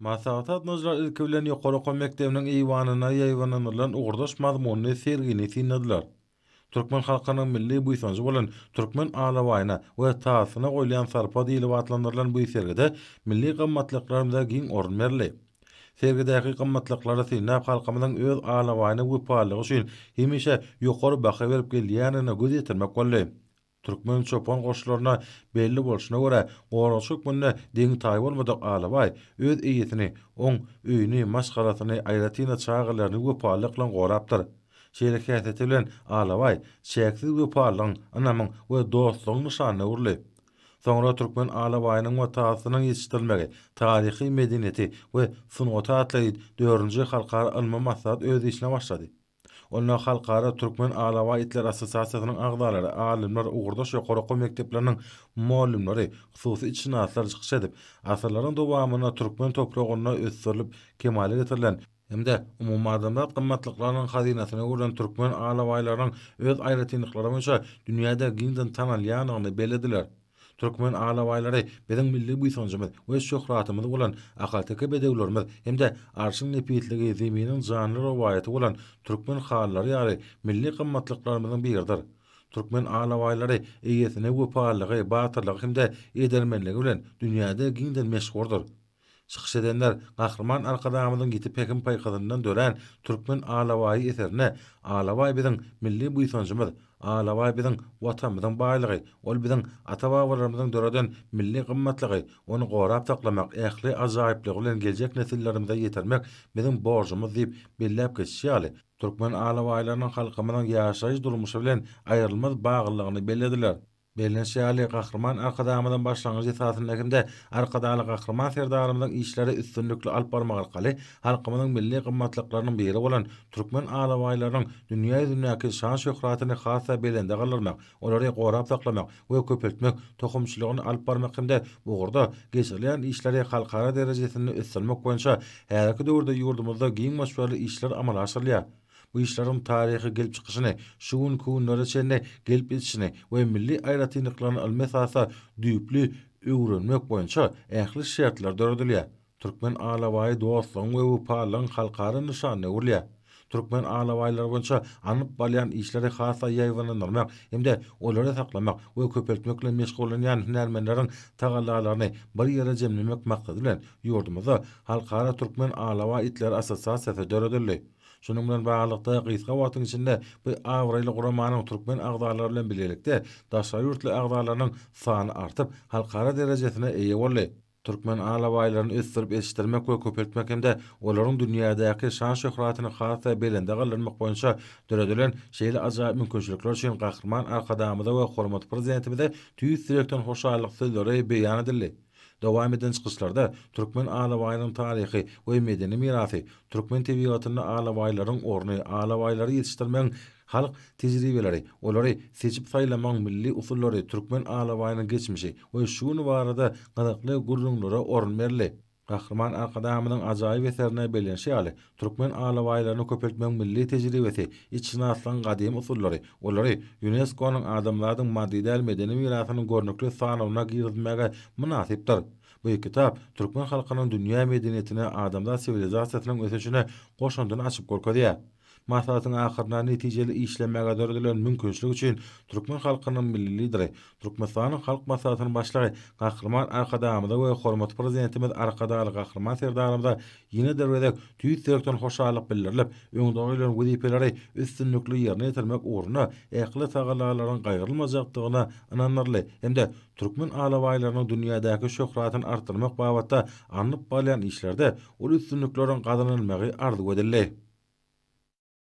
Masagat nazlar ilki bilen ýokary okul mekdebiniň eýwanyna ýaýwananylan ugurdaş mazmuny sergini sinadiler. Türkmen halkynyň milli buýsanjy bolan türkmen alawaýyna we taýsyna goýulan sarpa diýilip atlandyrılan bu sergide milli gymmatlyklaryna giň orun berildi. Sergidäki gymmatlyklary synap halkymyzyň öz alawaýyna wepalygy üçin hemişe ýokary baha berip gelýänine göz ýetirmek boldy. Türkmen çopan goşlaryna belli bolşuna görä, goraşyk günne deň taý bolmadyk alawaý öz eýetini, oň öýüni, maşgaratyny, aýratyna çağalaryny wepalykla gorapdyr. Şeýle häsiýeti bilen alawaý çäksiz wepalygyň, anamyň we dostlugyň nyşanyna urly. Soňra türkmen alawaýynyň we taýsynyň ýetişdirilmegi, taryhy medeniýeti we sunuwata atly 4-nji halkara ilmi maksat öz işine başlady. Onda halkara türkmen alawaý itler assosiasiýasynyň agdalary, alimler, ugurdaş ýokary okul mekdepleriniň muallimleri, hususy içinatlar çykyş edip, asyrlaryň dowamyna türkmen topragyna ösürilip kemale getirilen hemde umumy adamzat gymmatlyklarynyň hazinasyna ulan türkmen alawaýlarynyň öz aýratynlyklary boýunça dünýäde giňden tanalýanyny belediler. Türkmen alawaýlary biziň milli buýsanjymyz we şöhratymyz bolan ahalteke bedewlerimiz hemde arşyň nepitligi zeminiň janly rowayaty bolan türkmen hallary ýaly milli gymmatlyklarynyň biridir. Türkmen alawaýlary eýesine wepalygy, batyrlygy hemde edermenligi bilen dünýäde giňden meşhurdur. Çykyş edenler gahrman arkadamyzyň gitip pekim paýkadyndan dören türkmen alawaý eserine alawaý biziň milli buýsanjymyz, alawaý biziň watanymyzyň baýlygy, ol biziň ata-babalarymyzyň döredän milli gymmatlygy, onu gorap taklamak, ähli ajaýyplygy bilen geljek nesillerimize ýetirmek biziň borjumyz diýip belläp geçýärli. Türkmen alawaýlarynyň halkymyzyň ýaşaýyş durmuşy bilen aýrylmaz baglygyny bellediler. Bellenşäli gahrman arkadamydan başlangyç esasyndaginde arkadaly gahrman serdarymyzyň işleri üstünlükli alyp barmak arkaly halkymyzyň milli gymmatlyklarynyň biri bolan türkmen alawaýlarynyň dünýä ýüzündäki şan şöhratyny hasa belende galyrmak, olary gorap saklamak we köpeltmek tohumçylygyny alyp barmak hemde bu gurda geçirilen işleri halkara derejesinde ösürmek boýunça häzirki döwürde ýurdumyzda giň maşgul işler amala aşyrylýar. Bu işlerin tarihi gelip çıkışını, şuun kuğunları çenne gelip yetişini ve milli aýratynlyklaryny almesasa düýpli öwrenmek boýunça ähli şertler döredilýär. Türkmen alawaý dostlugyň we wepalygyň halkara nyşanyna urlýar. Türkmen alawaýlary boýunça anyp balyan işleri hasa ýaýwanlanmak hemde olary saklamak we köpeltmek bilen meşgullanýan hünärmenleriň tagallalaryny bir ýere jemlemek maksady bilen ýurdumyzda halkara türkmen alawaý itler assosiasiýasy döredildi. Şunun bilen baglanykda gysga wagtyň içinde bu awraýly guramanyň türkmen agdalary bilen birlikde daşary ýurtly agdalarynyň sany artyp halkara derejesine eýe boldy. Türkmen alawaýlaryny ösürip ýetişdirmek we köpeltmek hemde olaryň dünýädäki şan şöhratyny hasa belende galyrmak boýunça döredilen şeýle ajaýyp mümkinçilikler üçin gahrman arkadamyza we hormat prezidentimize tüýüs direkden hoşallyk sözleri beýan edildi. Dowam eden çykyşlarda türkmen alawaýynyň taryhy we medeni mirasy, türkmen tebigatyny alawaýlaryň orny, alawaýlary ýetişdirmeň halk tejribeleri, olary seçip saýlamaň milli usullary, türkmen alawaýynyň geçmişi we şunu barada gazakly gurrunlara orun berildi. Gahrman arkadamynyň ajaýyp eserine bellenşýäli türkmen alawaýlaryny köpeltmeň milli tejribesi, içine aslan gadim usullary, olary UNESCO-nyň adamlaryň maddi medeni mirasynyň görnükli sanawyna girizmege münasipdir. Bu kitap türkmen halkynyň dünýä medeniýetine, adamlar sivilizasiýasynyň ösüşine goşundyny açyp görkezýär. Maslahatyň ahyryna netijeli işlemege döredilen mümkinçilik üçin türkmen halkynyň milli lideri, Türkmenistanyň halk maslahatynyň başlygy gahrman arkadamyza we hormat prezidentimiz arkadaly gahrman serdarymyza ýene derwedek tüýüs direkden hoşallyk bildirilip, öňdäkiler wezipeleri üstünlükli ýerine ýetirmek uğruna ähli tagallalaryň gaýrylmajakdygyna inanyrly. Hemde türkmen alawaýlarynyň dünýädäki şöhratyny artdyrmak babatda anyp balyan işlerde ol üstünlikleriň gazanylmagy arzu edildi.